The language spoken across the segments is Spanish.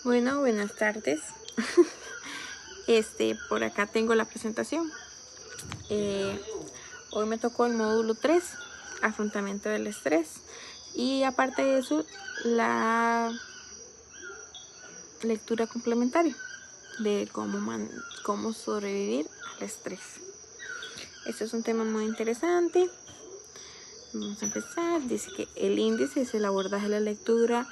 Bueno, buenas tardes. Por acá tengo la presentación. Hoy me tocó el módulo 3, afrontamiento del estrés. Y aparte de eso, la lectura complementaria de cómo sobrevivir al estrés. Este es un tema muy interesante. Vamos a empezar. Dice que el índice es el abordaje de la lectura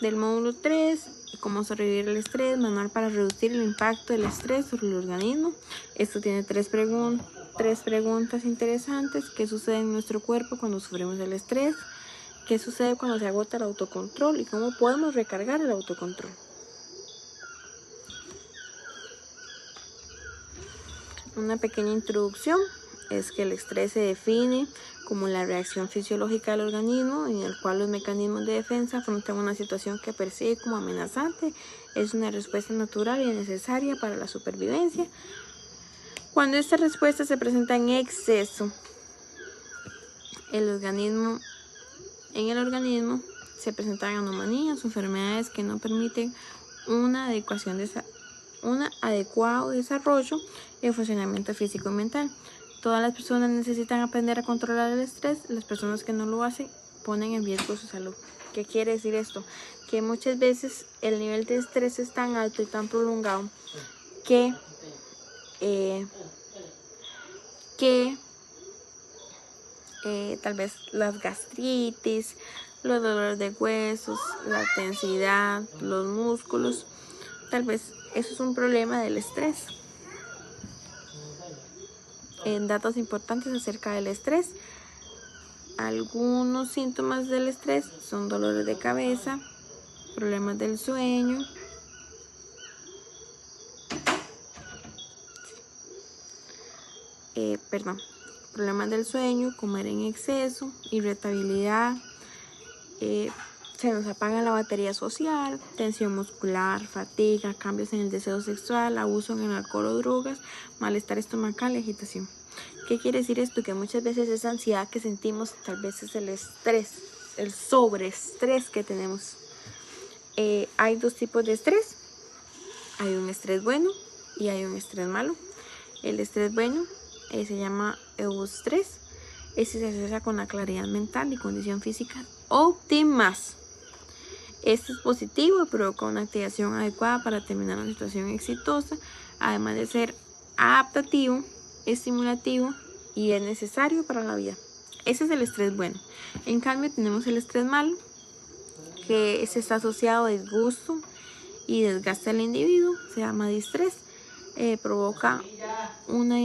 del módulo 3, cómo sobrevivir al estrés, manual para reducir el impacto del estrés sobre el organismo. Esto tiene tres preguntas interesantes. ¿Qué sucede en nuestro cuerpo cuando sufrimos el estrés? ¿Qué sucede cuando se agota el autocontrol? ¿Y cómo podemos recargar el autocontrol? Una pequeña introducción es que el estrés se define como la reacción fisiológica del organismo en el cual los mecanismos de defensa afrontan una situación que percibe como amenazante. Es una respuesta natural y necesaria para la supervivencia. Cuando esta respuesta se presenta en exceso, en el organismo se presentan anomalías o enfermedades que no permiten un adecuado desarrollo y funcionamiento físico y mental. Todas las personas necesitan aprender a controlar el estrés. Las personas que no lo hacen ponen en riesgo su salud. ¿Qué quiere decir esto? Que muchas veces el nivel de estrés es tan alto y tan prolongado que tal vez las gastritis, los dolores de huesos, la tensidad, los músculos, tal vez eso es un problema del estrés. Datos importantes acerca del estrés. Algunos síntomas del estrés son dolores de cabeza, problemas del sueño, comer en exceso, irritabilidad, se nos apaga la batería social, tensión muscular, fatiga, cambios en el deseo sexual, abuso en el alcohol o drogas, malestar estomacal y agitación. ¿Qué quiere decir esto? Que muchas veces esa ansiedad que sentimos tal vez es el estrés, el sobreestrés que tenemos. Hay dos tipos de estrés. Hay un estrés bueno y hay un estrés malo. El estrés bueno se llama eustrés. Este se asocia con la claridad mental y condición física óptimas. Este es positivo y provoca una activación adecuada para terminar una situación exitosa, además de ser adaptativo, estimulativo y es necesario para la vida. Ese es el estrés bueno. En cambio tenemos el estrés malo, que está asociado a disgusto y desgaste al individuo, se llama distrés, provoca una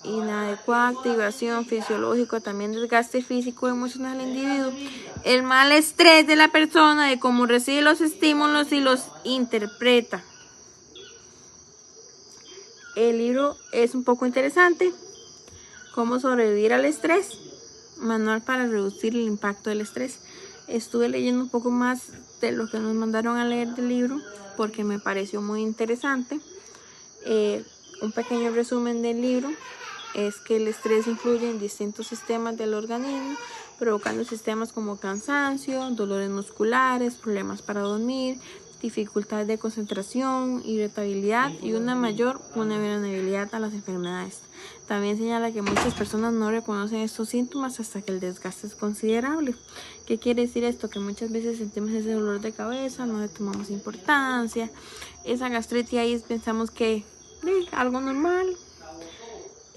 inadecuada activación fisiológica, también desgaste físico y emocional del individuo. El mal estrés de la persona, de cómo recibe los estímulos y los interpreta. El libro es un poco interesante. Cómo sobrevivir al estrés. Manual para reducir el impacto del estrés. Estuve leyendo un poco más de lo que nos mandaron a leer del libro porque me pareció muy interesante. Un pequeño resumen del libro es que el estrés influye en distintos sistemas del organismo, provocando sistemas como cansancio, dolores musculares, problemas para dormir, dificultad de concentración, irritabilidad y una mayor vulnerabilidad a las enfermedades. También señala que muchas personas no reconocen estos síntomas hasta que el desgaste es considerable. ¿Qué quiere decir esto? Que muchas veces sentimos ese dolor de cabeza, no le tomamos importancia, esa gastritis ahí pensamos que algo normal.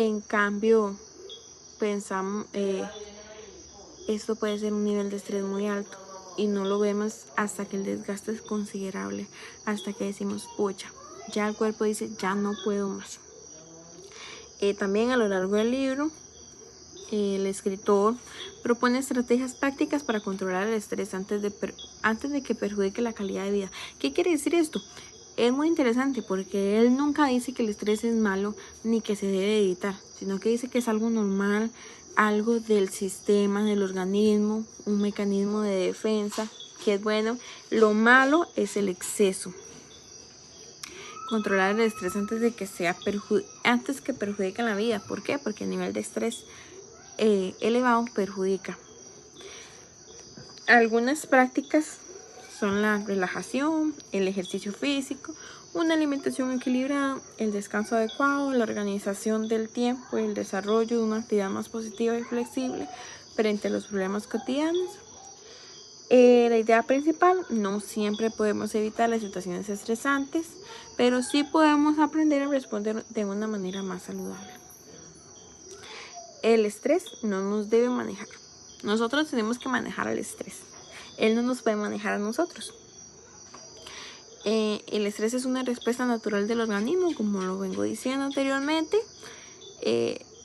En cambio, pensamos, esto puede ser un nivel de estrés muy alto y no lo vemos hasta que el desgaste es considerable, hasta que decimos, pucha, ya el cuerpo dice, ya no puedo más. También a lo largo del libro, el escritor propone estrategias prácticas para controlar el estrés antes de que perjudique la calidad de vida. ¿Qué quiere decir esto? Es muy interesante porque él nunca dice que el estrés es malo ni que se debe evitar, sino que dice que es algo normal, algo del sistema, del organismo, un mecanismo de defensa, que es bueno. Lo malo es el exceso. Controlar el estrés antes que perjudique la vida. ¿Por qué? Porque el nivel de estrés elevado perjudica. Algunas prácticas son la relajación, el ejercicio físico, una alimentación equilibrada, el descanso adecuado, la organización del tiempo y el desarrollo de una actividad más positiva y flexible frente a los problemas cotidianos. La idea principal: no siempre podemos evitar las situaciones estresantes, pero sí podemos aprender a responder de una manera más saludable. El estrés no nos debe manejar. Nosotros tenemos que manejar el estrés. Él no nos puede manejar a nosotros. El estrés es una respuesta natural del organismo, como lo vengo diciendo anteriormente.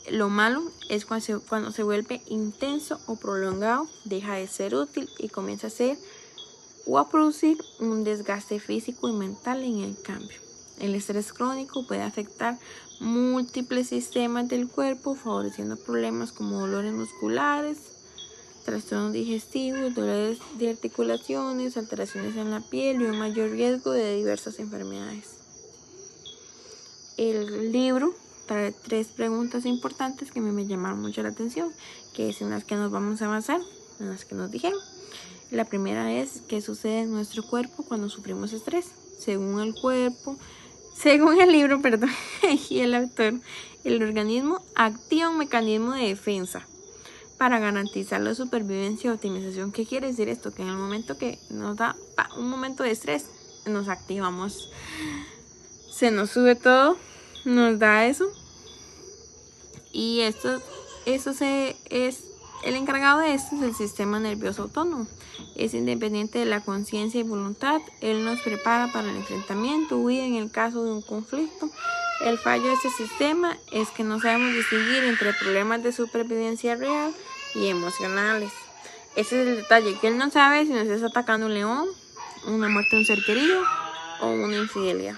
Lo malo es cuando se vuelve intenso o prolongado, deja de ser útil y comienza a ser o a producir un desgaste físico y mental en el cambio. El estrés crónico puede afectar múltiples sistemas del cuerpo, favoreciendo problemas como dolores musculares, trastornos digestivos, dolores de articulaciones, alteraciones en la piel y un mayor riesgo de diversas enfermedades. El libro trae 3 preguntas importantes que me llamaron mucho la atención, que es en las que nos vamos a basar, en las que nos dijeron. La primera es: ¿qué sucede en nuestro cuerpo cuando sufrimos estrés? Según el libro, y el autor, el organismo activa un mecanismo de defensa para garantizar la supervivencia y optimización. ¿Qué quiere decir esto? Que en el momento que nos da un momento de estrés, nos activamos, se nos sube todo, nos da eso, y el encargado de esto es el sistema nervioso autónomo. Es independiente de la conciencia y voluntad. Él nos prepara para el enfrentamiento, huida en el caso de un conflicto. El fallo de este sistema es que no sabemos distinguir entre problemas de supervivencia real y emocionales. Ese es el detalle, que él no sabe si nos está atacando un león, una muerte de un ser querido o una infidelidad.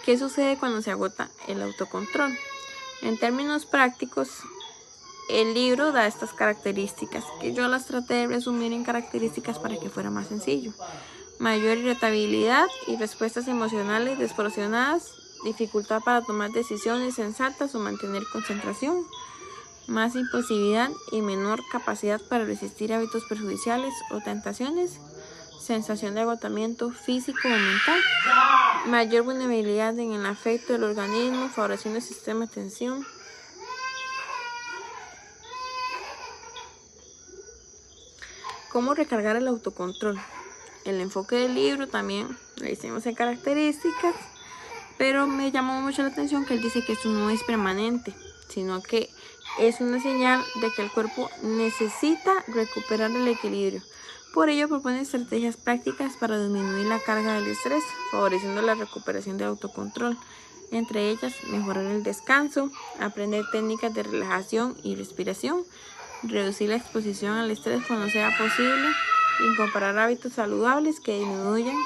¿Qué sucede cuando se agota el autocontrol? En términos prácticos, el libro da estas características, que yo las traté de resumir en características para que fuera más sencillo. Mayor irritabilidad y respuestas emocionales desproporcionadas, dificultad para tomar decisiones sensatas o mantener concentración, más impulsividad y menor capacidad para resistir hábitos perjudiciales o tentaciones, sensación de agotamiento físico o mental, mayor vulnerabilidad en el afecto del organismo, favoreciendo el sistema de atención. ¿Cómo recargar el autocontrol? El enfoque del libro también lo hicimos en características, pero me llamó mucho la atención que él dice que esto no es permanente, sino que es una señal de que el cuerpo necesita recuperar el equilibrio. Por ello propone estrategias prácticas para disminuir la carga del estrés, favoreciendo la recuperación del autocontrol. Entre ellas, mejorar el descanso, aprender técnicas de relajación y respiración, reducir la exposición al estrés cuando sea posible, incorporar hábitos saludables que disminuyan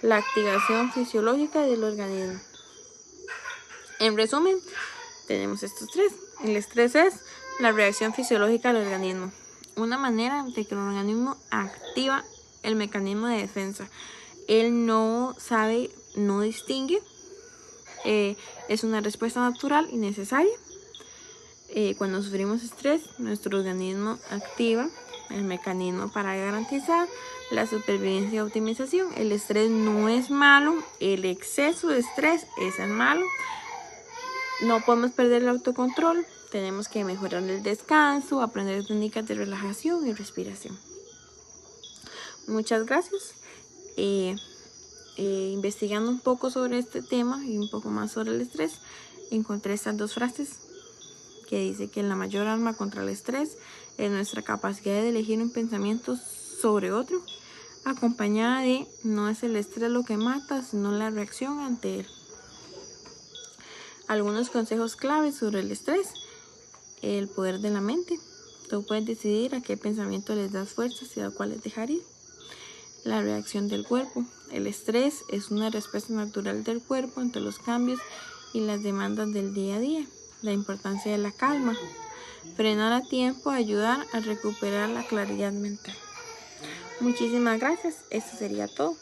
la activación fisiológica del organismo. En resumen, tenemos estos 3. El estrés es la reacción fisiológica del organismo, una manera de que el organismo activa el mecanismo de defensa. Él no sabe, no distingue, es una respuesta natural y necesaria. Cuando sufrimos estrés, nuestro organismo activa el mecanismo para garantizar la supervivencia y optimización. El estrés no es malo, el exceso de estrés es el malo. No podemos perder el autocontrol, tenemos que mejorar el descanso, aprender técnicas de relajación y respiración. Muchas gracias. Investigando un poco sobre este tema y un poco más sobre el estrés, encontré estas 2 frases que dice que la mayor arma contra el estrés es nuestra capacidad de elegir un pensamiento sobre otro, acompañada de: no es el estrés lo que mata, sino la reacción ante él. Algunos consejos claves sobre el estrés: el poder de la mente. Tú puedes decidir a qué pensamiento les das fuerzas y a cuáles dejar ir. La reacción del cuerpo. El estrés es una respuesta natural del cuerpo ante los cambios y las demandas del día a día. La importancia de la calma. Frenar a tiempo, ayudar a recuperar la claridad mental. Muchísimas gracias. Esto sería todo.